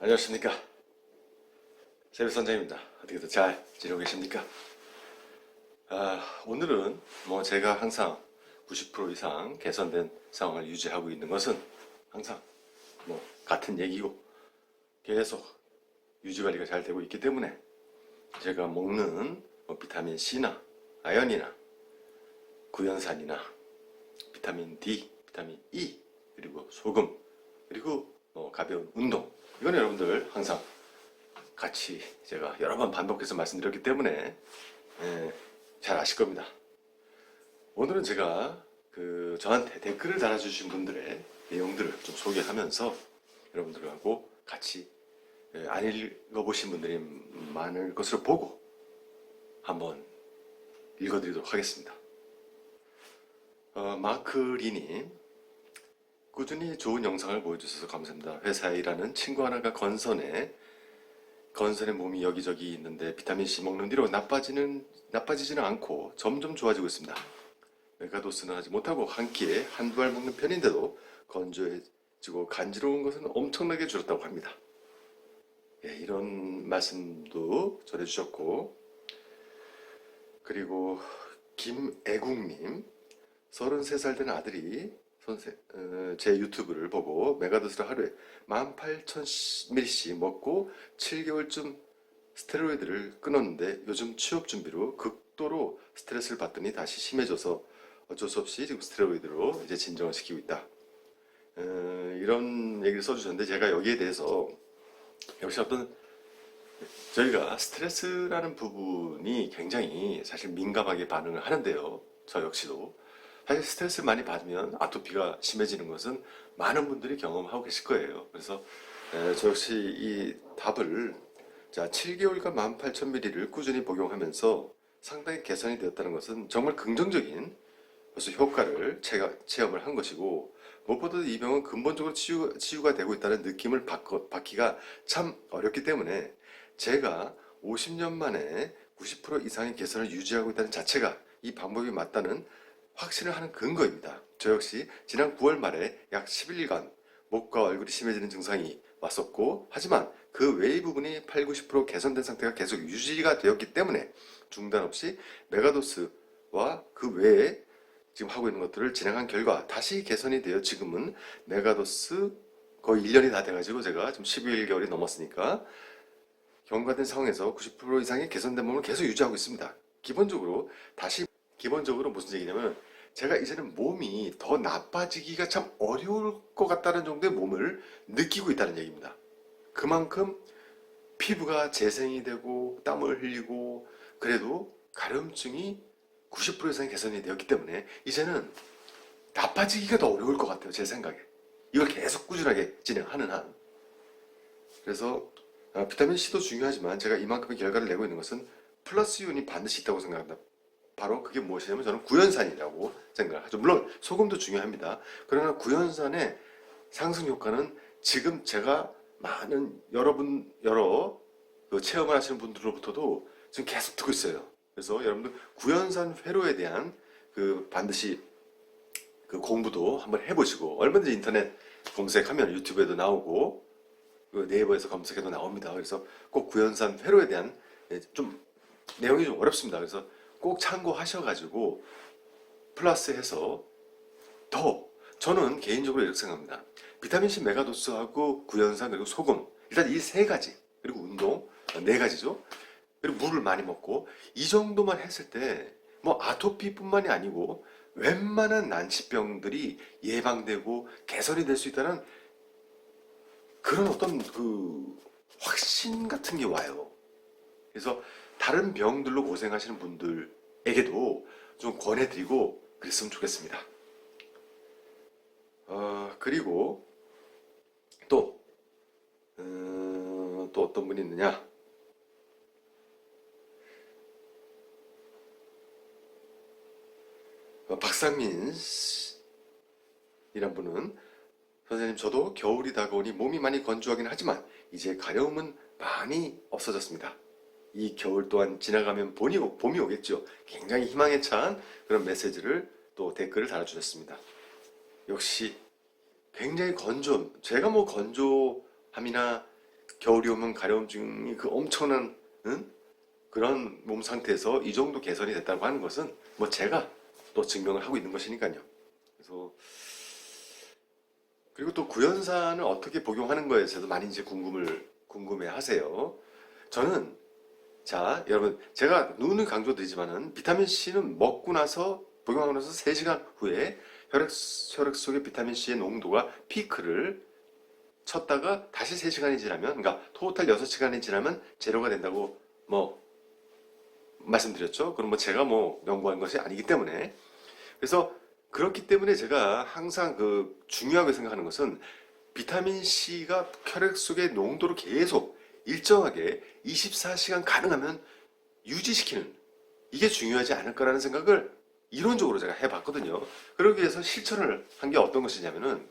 안녕하십니까. 세비 선장입니다. 어떻게들 잘 지내고 계십니까? 오늘은 제가 항상 90% 이상 개선된 상황을 유지하고 있는 것은 항상 같은 얘기고 계속 유지 관리가 잘 되고 있기 때문에 제가 먹는 비타민 C나 아연이나 구연산이나 비타민 D, 비타민 E 그리고 소금 그리고 가벼운 운동 이건 여러분들 항상 같이 제가 여러 번 반복해서 말씀드렸기 때문에 잘 아실 겁니다. 오늘은 제가 저한테 댓글을 달아주신 분들의 내용들을 좀 소개하면서 여러분들하고 같이 안 읽어보신 분들이 많을 것으로 보고 한번 읽어드리도록 하겠습니다. 마크리님, 꾸준히 좋은 영상을 보여주셔서 감사합니다. 회사에 일하는 친구 하나가 건선에 몸이 여기저기 있는데 비타민C 먹는 뒤로 나빠지지는 않고 점점 좋아지고 있습니다. 메가도스는 하지 못하고 한 끼에 한두 알 먹는 편인데도 건조해지고 간지러운 것은 엄청나게 줄었다고 합니다. 이런 말씀도 전해주셨고, 그리고 김애국님, 33살 된 아들이 제 유튜브를 보고 메가도스를 하루에 18,000ml씩 먹고 7개월쯤 스테로이드를 끊었는데 요즘 취업 준비로 극도로 스트레스를 받더니 다시 심해져서 어쩔 수 없이 지금 스테로이드로 이제 진정을 시키고 있다. 이런 얘기를 써주셨는데 제가 여기에 대해서 역시 저희가 스트레스라는 부분이 굉장히 사실 민감하게 반응을 하는데요. 저 역시도 사실 스트레스를 많이 받으면 아토피가 심해지는 것은 많은 분들이 경험하고 계실 거예요. 그래서 저 역시 이 답을 7개월간 18,000ml를 꾸준히 복용하면서 상당히 개선이 되었다는 것은 정말 긍정적인 벌써 효과를 체험을 한 것이고, 무엇보다도 이 병은 근본적으로 치유가 되고 있다는 느낌을 받기가 참 어렵기 때문에 제가 50년 만에 90% 이상의 개선을 유지하고 있다는 자체가 이 방법이 맞다는 확신을 하는 근거입니다. 저 역시 지난 9월 말에 약 11일간 목과 얼굴이 심해지는 증상이 왔었고, 하지만 그 외의 부분이 8, 90% 개선된 상태가 계속 유지가 되었기 때문에 중단 없이 메가도스와 그 외에 지금 하고 있는 것들을 진행한 결과 다시 개선이 되어 지금은 메가도스 거의 1년이 다 돼가지고 제가 지금 11개월이 넘었으니까 경과된 상황에서 90% 이상의 개선된 몸을 계속 유지하고 있습니다. 기본적으로 무슨 얘기냐면 제가 이제는 몸이 더 나빠지기가 참 어려울 것 같다는 정도의 몸을 느끼고 있다는 얘기입니다. 그만큼 피부가 재생이 되고 땀을 흘리고 그래도 가려움증이 90% 이상의 개선이 되었기 때문에 이제는 나빠지기가 더 어려울 것 같아요. 제 생각에. 이걸 계속 꾸준하게 진행하는 한. 그래서 비타민C도 중요하지만 제가 이만큼의 결과를 내고 있는 것은 플러스 이온이 반드시 있다고 생각합니다. 바로 그게 무엇이냐면 저는 구연산이라고 생각하죠. 물론 소금도 중요합니다. 그러나 구연산의 상승 효과는 지금 제가 여러 체험을 하시는 분들로부터도 지금 계속 듣고 있어요. 그래서 여러분들 구연산 회로에 대한 반드시 공부도 한번 해보시고, 얼마든지 인터넷 검색하면 유튜브에도 나오고 네이버에서 검색해도 나옵니다. 그래서 꼭 구연산 회로에 대한 좀 내용이 좀 어렵습니다. 그래서 꼭 참고하셔가지고 플러스해서 저는 개인적으로 이렇게 생각합니다. 비타민C 메가도스하고 구연산 그리고 소금, 일단 이 세 가지, 그리고 운동 네 가지죠. 그리고 물을 많이 먹고 이 정도만 했을 때 아토피뿐만이 아니고 웬만한 난치병들이 예방되고 개선이 될 수 있다는 그런 어떤 확신 같은 게 와요. 그래서 다른 병들로 고생하시는 분들에게도 좀 권해드리고 그랬으면 좋겠습니다. 그리고 또 어떤 분이 있느냐? 박상민 이란 분은, 선생님, 저도 겨울이 다가오니 몸이 많이 건조하긴 하지만 이제 가려움은 많이 없어졌습니다. 이 겨울 또한 지나가면 봄이 오겠죠. 굉장히 희망에 찬 그런 메시지를 또 댓글을 달아주셨습니다. 역시 굉장히 제가 건조함이나 겨울이 오면 가려움증이 그 엄청난 그런 몸 상태에서 이 정도 개선이 됐다고 하는 것은 뭐 제가 또 증명을 하고 있는 것이니까요. 그래서 그리고 또 구연산을 어떻게 복용하는 거에 대해서도 많이 이제 궁금해 하세요. 저는 자, 여러분, 제가 누누이 강조드리지만은 비타민 C는 먹고 나서 복용하고 나서 3시간 후에 혈액 속의 비타민 C의 농도가 피크를 쳤다가 다시 3시간이 지나면, 그러니까 토탈 6시간이 지나면 제로가 된다고 뭐 말씀드렸죠. 그럼 뭐 제가 뭐 연구한 것이 아니기 때문에. 그래서 그렇기 때문에 제가 항상 그 중요하게 생각하는 것은 비타민 C가 혈액 속의 농도를 계속 일정하게 24시간 가능하면 유지시키는 이게 중요하지 않을까라는 생각을 이론적으로 제가 해봤거든요. 그러기 위해서 실천을 한 게 어떤 것이냐면은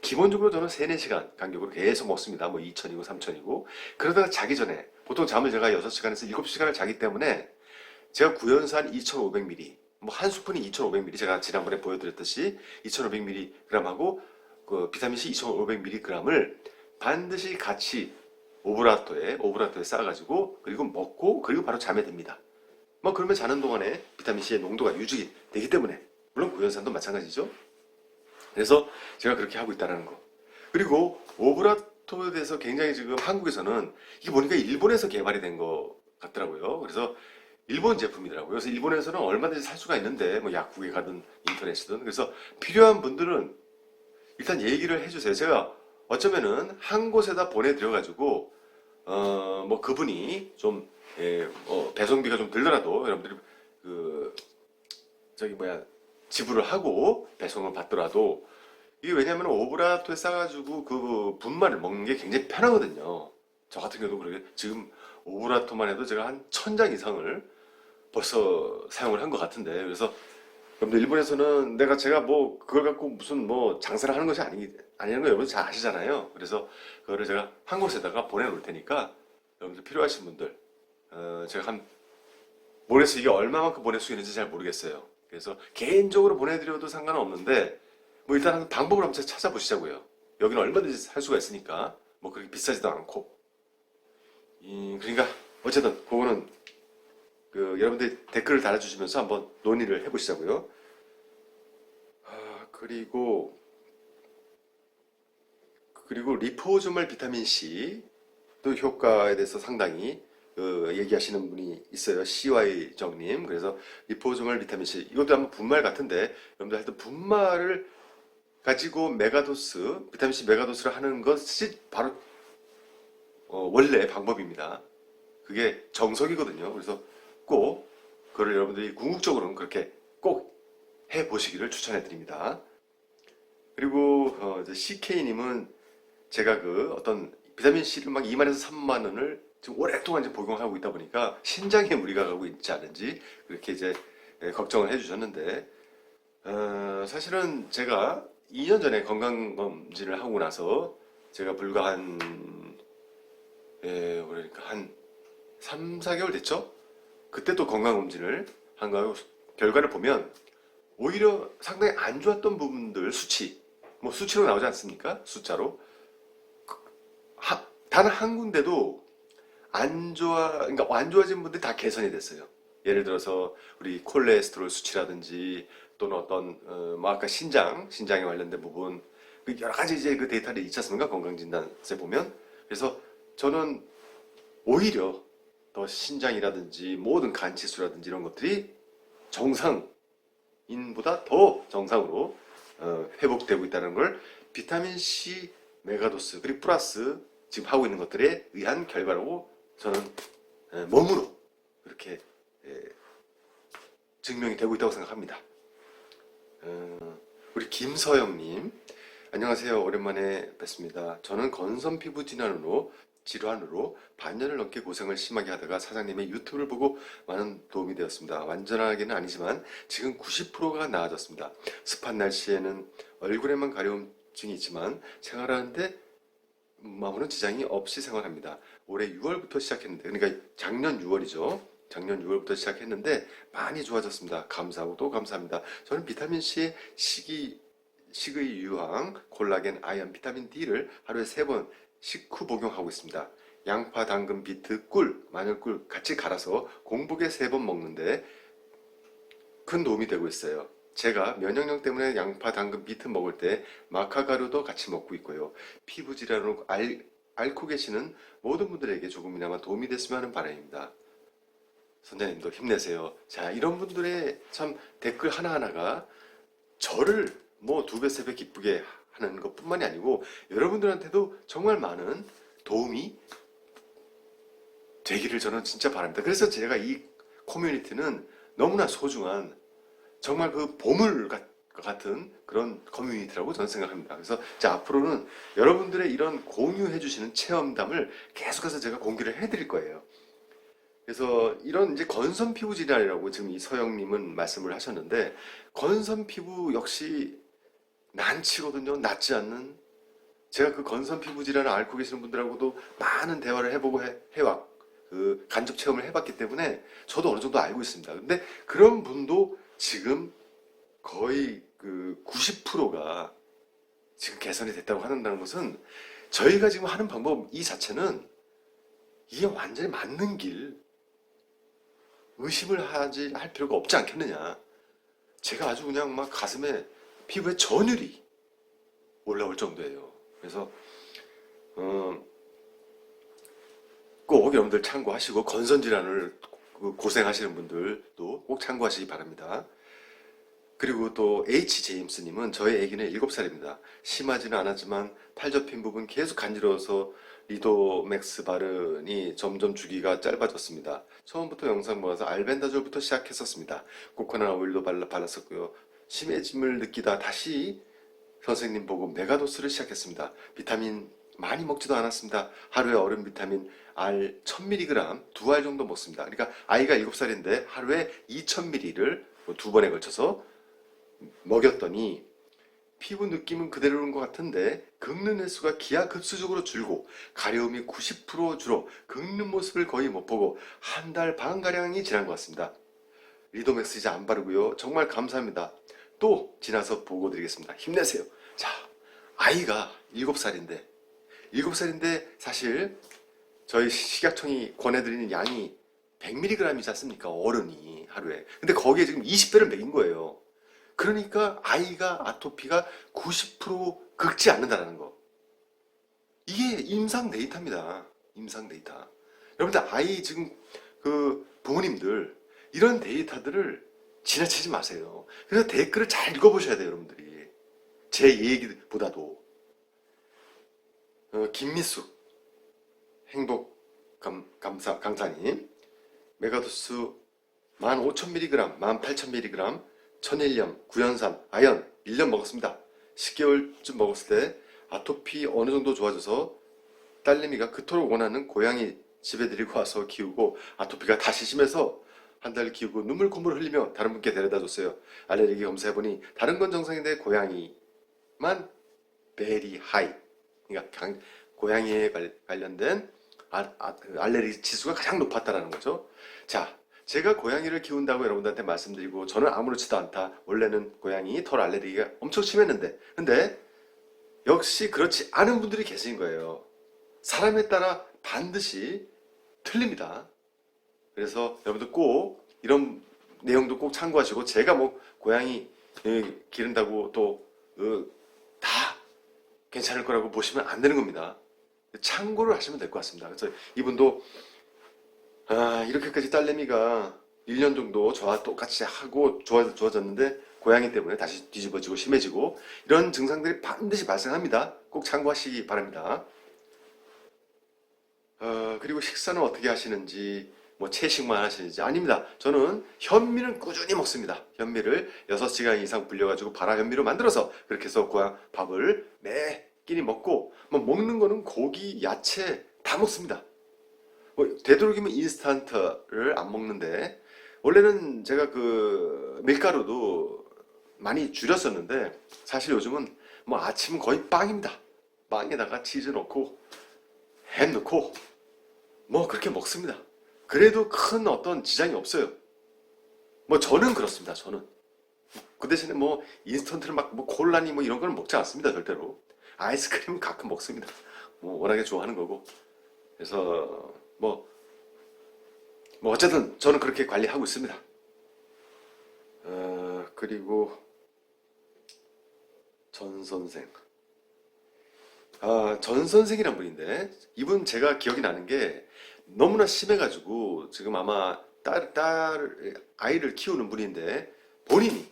기본적으로 저는 3, 4시간 간격으로 계속 먹습니다. 뭐 2000이고 3000이고 그러다가 자기 전에 보통 잠을 제가 6시간에서 7시간을 자기 때문에 제가 구연산 2500ml 뭐 한 스푼이 2500ml 제가 지난번에 보여드렸듯이 2500mg하고 그 비타민C 2500mg을 반드시 같이 오브라토에 싸가지고 그리고 먹고 그리고 바로 잠에 듭니다. 뭐 그러면 자는 동안에 비타민C의 농도가 유지되기 때문에 물론 구연산도 마찬가지죠. 그래서 제가 그렇게 하고 있다는 거. 그리고 오브라토에 대해서 굉장히 지금 한국에서는 이게 보니까 일본에서 개발이 된 것 같더라고요. 그래서 일본 제품이더라고요. 그래서 일본에서는 얼마든지 살 수가 있는데 뭐 약국에 가든 인터넷이든 그래서 필요한 분들은 일단 얘기를 해주세요. 제가 어쩌면은 한 곳에다 보내드려가지고 뭐 그분이 좀 배송비가 좀 들더라도 여러분들이 그 저기 뭐야 지불을 하고 배송을 받더라도 이게 왜냐면 오브라토에 싸가지고 그 분말을 먹는 게 굉장히 편하거든요. 저 같은 경우도 그러게 지금 오브라토만 해도 제가 한 1000장 이상을 벌써 사용을 한 것 같은데 그래서 여러분들 일본에서는 제가 뭐 그걸 갖고 무슨 뭐 장사를 하는 것이 아니라는 거 여러분 잘 아시잖아요. 그래서 그거를 제가 한 곳에다가 보내놓을 테니까 여러분들 필요하신 분들 제가 한 모르겠어요. 이게 얼마만큼 보낼 수 있는지 잘 모르겠어요. 그래서 개인적으로 보내드려도 상관은 없는데 뭐 일단 한 방법을 한번 찾아보시자고요. 여기는 얼마든지 살 수가 있으니까 뭐 그렇게 비싸지도 않고 그러니까 어쨌든 그거는 그 여러분들 댓글을 달아주시면서 한번 논의를 해보시자고요. 그리고 리포소말 비타민 C 또 효과에 대해서 상당히 얘기하시는 분이 있어요. CY 정님. 그래서 리포소말 비타민 C 이것도 한번 분말 같은데 여러분들 하여튼 분말을 가지고 메가도스 비타민 C 메가도스를 하는 것이 바로 원래 방법입니다. 그게 정석이거든요. 그래서 꼭 그걸 여러분들이 궁극적으로는 그렇게 꼭 해보시기를 추천해 드립니다. 그리고 CK님은 제가 그 어떤 비타민 C를 막 2만에서 3만 원을 지금 오랫동안 이제 복용하고 있다 보니까 신장에 무리가 가고 있지 않은지 그렇게 이제 걱정을 해주셨는데 사실은 제가 2년 전에 건강검진을 하고 나서 제가 불과 그러니까 한 3, 4개월 됐죠? 그때 또 건강검진을 한 거하고 결과를 보면 오히려 상당히 안 좋았던 부분들 뭐 수치로 나오지 않습니까? 숫자로 단 한 군데도 그러니까 안 좋아진 분들이 다 개선이 됐어요. 예를 들어서 우리 콜레스테롤 수치라든지 또는 어떤 뭐 아까 신장에 관련된 부분 그 여러 가지 이제 그 데이터를 있지 않습니까? 건강진단서에 보면 그래서 저는 오히려 더 신장이라든지 모든 간 치수라든지 이런 것들이 정상인보다 더 정상으로 회복되고 있다는 걸 비타민 C 메가도스 그리고 플러스 지금 하고 있는 것들에 의한 결과라고 저는 몸으로 그렇게 증명이 되고 있다고 생각합니다. 우리 김서영님 안녕하세요. 오랜만에 뵙습니다. 저는 건선 피부 질환으로 반년을 넘게 고생을 심하게 하다가 사장님의 유튜브를 보고 많은 도움이 되었습니다. 완전하게는 아니지만 지금 90%가 나아졌습니다. 습한 날씨에는 얼굴에만 가려움증이 있지만 생활하는데 아무런 지장이 없이 생활합니다. 올해 6월부터 시작했는데 그러니까 작년 6월이죠. 작년 6월부터 시작했는데 많이 좋아졌습니다. 감사하고 또 감사합니다. 저는 비타민C의 식의 유황, 콜라겐, 아연, 비타민 D를 하루에 3번 식후 복용하고 있습니다. 양파, 당근, 비트, 꿀, 마늘꿀 같이 갈아서 공복에 3번 먹는데 큰 도움이 되고 있어요. 제가 면역력 때문에 양파, 당근, 비트 먹을 때 마카가루도 같이 먹고 있고요. 피부 질환으로 앓고 계시는 모든 분들에게 조금이나마 도움이 됐으면 하는 바람입니다. 선생님도 힘내세요. 자, 이런 분들의 참 댓글 하나하나가 저를 뭐 2배, 3배 기쁘게 하는 것뿐만이 아니고 여러분들한테도 정말 많은 도움이 되기를 저는 진짜 바랍니다. 그래서 제가 이 커뮤니티는 너무나 소중한 정말 그 보물 같은 그런 커뮤니티라고 저는 생각합니다. 그래서 자, 앞으로는 여러분들의 이런 공유해 주시는 체험담을 계속해서 제가 공개를 해드릴 거예요. 그래서 이런 이제 건선 피부 질환이라고 지금 이 서영님은 말씀을 하셨는데 건선 피부 역시 난치거든요. 낫지 않는 제가 그 건선 피부 질환을 앓고 계시는 분들하고도 많은 대화를 해보고 해왔 그 간접 체험을 해봤기 때문에 저도 어느 정도 알고 있습니다. 근데 그런 분도 지금 거의 그 90%가 지금 개선이 됐다고 한다는 것은 저희가 지금 하는 방법 이 자체는 이게 완전히 맞는 길 의심을 할 필요가 없지 않겠느냐. 제가 아주 그냥 막 가슴에 피부에 전율이 올라올 정도예요. 그래서 꼭 여러분들 참고하시고 건선 질환을 고생하시는 분들도 꼭 참고하시기 바랍니다. 그리고 또 H 제임스님은 저희 아기는 7살입니다. 심하지는 않았지만 팔 접힌 부분 계속 간지러워서 리도맥스 바르니 점점 주기가 짧아졌습니다. 처음부터 영상 보아서 알벤다졸부터 시작했었습니다. 코코넛 오일도 발랐었고요. 심해짐을 느끼다 다시 선생님 보고 메가도스를 시작했습니다. 비타민 많이 먹지도 않았습니다. 하루에 얼음 비타민 알 1000mg 2알 정도 먹습니다. 그러니까 아이가 7살인데 하루에 2000mg를 2번에 걸쳐서 먹였더니 피부 느낌은 그대로인 것 같은데 긁는 횟수가 기하급수적으로 줄고 가려움이 90% 줄어 긁는 모습을 거의 못 보고 한 달 반가량이 지난 것 같습니다. 리도맥스 이제 안 바르고요. 정말 감사합니다. 또 지나서 보고 드리겠습니다. 힘내세요. 자, 아이가 7살인데 사실 저희 식약청이 권해드리는 양이 100mg이지 않습니까? 어른이 하루에. 근데 거기에 지금 20배를 먹인 거예요. 그러니까 아이가 아토피가 90% 긁지 않는다는 거. 이게 임상 데이터입니다. 임상 데이터. 여러분들 아이 지금 그 부모님들 이런 데이터들을 지나치지 마세요. 그래서 댓글을 잘 읽어보셔야 돼요, 여러분들이. 제 얘기보다도. 김미숙 행복 강사님 메가도스 15,000mg, 18,000mg 천일염, 구연산, 아연 1년 먹었습니다. 10개월쯤 먹었을 때 아토피 어느 정도 좋아져서 딸내미가 그토록 원하는 고양이 집에 데리고 와서 키우고 아토피가 다시 심해서 한 달 키우고 눈물 콧물 흘리며 다른 분께 데려다 줬어요. 알레르기 검사해보니 다른 건 정상인데 고양이만 베리 하이. 그러니까 고양이에 관련된 알레르기 지수가 가장 높았다라는 거죠. 자, 제가 고양이를 키운다고 여러분들한테 말씀드리고 저는 아무렇지도 않다. 원래는 고양이 털 알레르기가 엄청 심했는데 근데 역시 그렇지 않은 분들이 계신 거예요. 사람에 따라 반드시 틀립니다. 그래서 여러분들 꼭 이런 내용도 꼭 참고하시고 제가 뭐 고양이 기른다고 또 다 괜찮을 거라고 보시면 안 되는 겁니다. 참고를 하시면 될 것 같습니다. 그래서 이분도 이렇게까지 딸내미가 1년 정도 저와 똑같이 하고 좋아졌는데 고양이 때문에 다시 뒤집어지고 심해지고 이런 증상들이 반드시 발생합니다. 꼭 참고하시기 바랍니다. 그리고 식사는 어떻게 하시는지 뭐 채식만 하시는지 아닙니다. 저는 현미는 꾸준히 먹습니다. 현미를 6시간 이상 불려가지고 발화 현미로 만들어서 그렇게 해서 밥을 매 끼니 먹고 뭐 먹는 거는 고기, 야채 다 먹습니다. 뭐 되도록이면 인스턴트를 안 먹는데 원래는 제가 그 밀가루도 많이 줄였었는데 사실 요즘은 뭐 아침은 거의 빵입니다. 빵에다가 치즈 넣고 햄 넣고 뭐 그렇게 먹습니다. 그래도 큰 어떤 지장이 없어요. 뭐 저는 그렇습니다. 저는 그 대신에 뭐 인스턴트를 막 뭐 콜라니 뭐 이런 거는 먹지 않습니다. 절대로. 아이스크림은 가끔 먹습니다. 뭐 워낙에 좋아하는 거고. 그래서 뭐 어쨌든 저는 그렇게 관리하고 있습니다. 그리고 전 선생. 전 선생이란 분인데 이분 제가 기억이 나는 게 너무나 심해가지고 지금 아마 아이를 키우는 분인데 본인이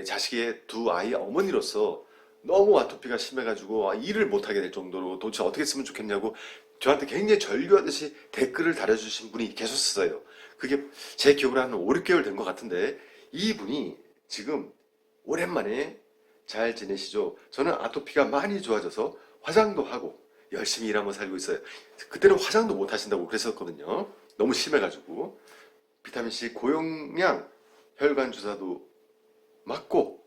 자식의 두 아이의 어머니로서 너무 아토피가 심해가지고 일을 못하게 될 정도로 도대체 어떻게 쓰면 좋겠냐고 저한테 굉장히 절규하듯이 댓글을 달아주신 분이 계셨어요. 그게 제 기억으로 한 5, 6개월 된 것 같은데 이분이 지금 오랜만에 잘 지내시죠? 저는 아토피가 많이 좋아져서 화장도 하고 열심히 일하며 살고 있어요. 그때는 화장도 못 하신다고 그랬었거든요. 너무 심해가지고 비타민C 고용량 혈관 주사도 맞고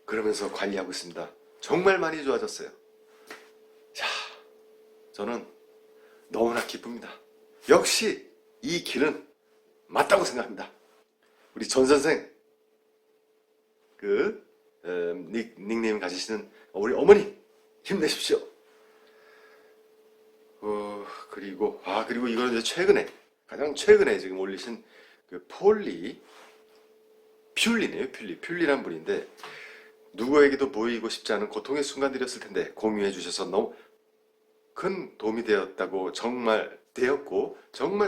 그러면서 관리하고 있습니다. 정말 많이 좋아졌어요. 자, 저는 너무나 기쁩니다. 역시 이 길은 맞다고 생각합니다. 우리 전 선생 닉네임 가지시는 우리 어머니 힘내십시오. 그리고 이거는 이제 가장 최근에 지금 올리신 그 퓰리네요. 퓰리란 분인데 누구에게도 보이고 싶지 않은 고통의 순간들이었을 텐데 공유해 주셔서 너무 큰 도움이 되었고 정말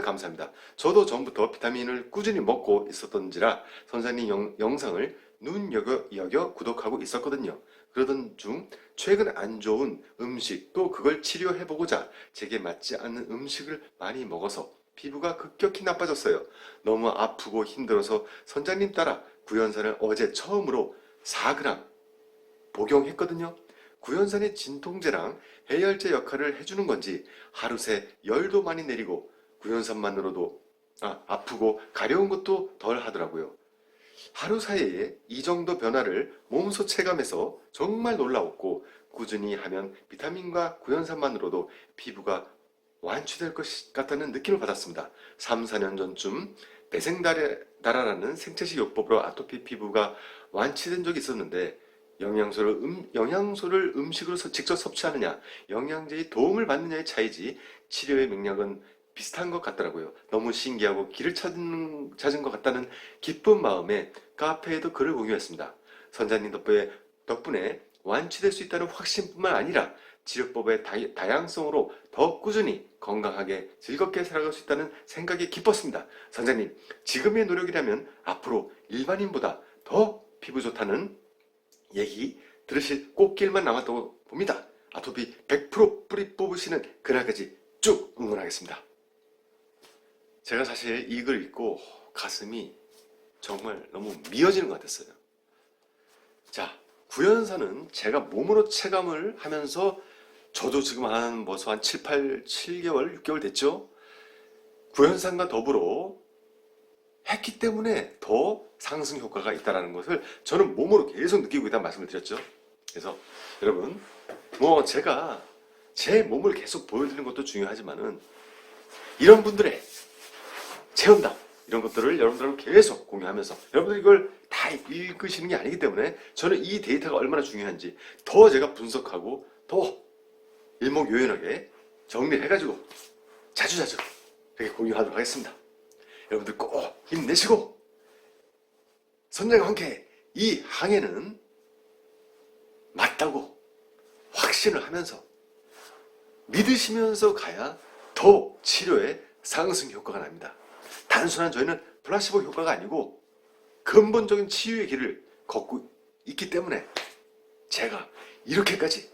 감사합니다. 저도 전부터 비타민을 꾸준히 먹고 있었던지라 선생님 영상을 눈여겨 구독하고 있었거든요. 그러던 중 최근 안 좋은 음식 또 그걸 치료해보고자 제게 맞지 않는 음식을 많이 먹어서 피부가 급격히 나빠졌어요. 너무 아프고 힘들어서 선장님 따라 구연산을 어제 처음으로 4g 복용했거든요. 구연산이 진통제랑 해열제 역할을 해주는 건지 하루 새 열도 많이 내리고 구연산만으로도 아프고 가려운 것도 덜 하더라고요. 하루 사이에 이 정도 변화를 몸소 체감해서 정말 놀라웠고 꾸준히 하면 비타민과 구연산만으로도 피부가 완치될 것 같다는 느낌을 받았습니다. 3, 4년 전쯤 배생다라라는 생체식 요법으로 아토피 피부가 완치된 적이 있었는데 영양소를 음식으로 직접 섭취하느냐, 영양제의 도움을 받느냐의 차이지 치료의 맥락은 비슷한 것 같더라고요. 너무 신기하고 길을 찾은 것 같다는 기쁜 마음에 카페에도 글을 공유했습니다. 선자님 덕분에 완치될 수 있다는 확신뿐만 아니라 치료법의 다양성으로 더 꾸준히 건강하게 즐겁게 살아갈 수 있다는 생각이 기뻤습니다. 선자님, 지금의 노력이라면 앞으로 일반인보다 더 피부 좋다는 얘기 들으실 꽃길만 남았다고 봅니다. 아토피 100% 뿌리 뽑으시는 그날까지 쭉 응원하겠습니다. 제가 사실 이 글 읽고 가슴이 정말 너무 미어지는 것 같았어요. 자, 구연산은 제가 몸으로 체감을 하면서 저도 지금 한 7개월, 6개월 됐죠? 구연산과 더불어 했기 때문에 더 상승 효과가 있다는 것을 저는 몸으로 계속 느끼고 있다는 말씀을 드렸죠. 그래서 여러분, 제가 제 몸을 계속 보여드리는 것도 중요하지만은 이런 분들의 체험담 이런 것들을 여러분들하고 계속 공유하면서 여러분들 이걸 다 읽으시는 게 아니기 때문에 저는 이 데이터가 얼마나 중요한지 더 제가 분석하고 더 일목요연하게 정리를 해가지고 자주자주 이렇게 공유하도록 하겠습니다. 여러분들 꼭 힘내시고 선장과 함께 이 항해는 맞다고 확신을 하면서 믿으시면서 가야 더 치료에 상승 효과가 납니다. 단순한 저희는 플라시보 효과가 아니고 근본적인 치유의 길을 걷고 있기 때문에 제가 이렇게까지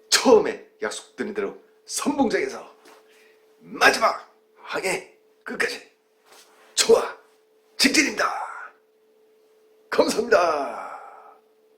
처음에 약속드린 대로 선봉장에서 마지막 항해 끝까지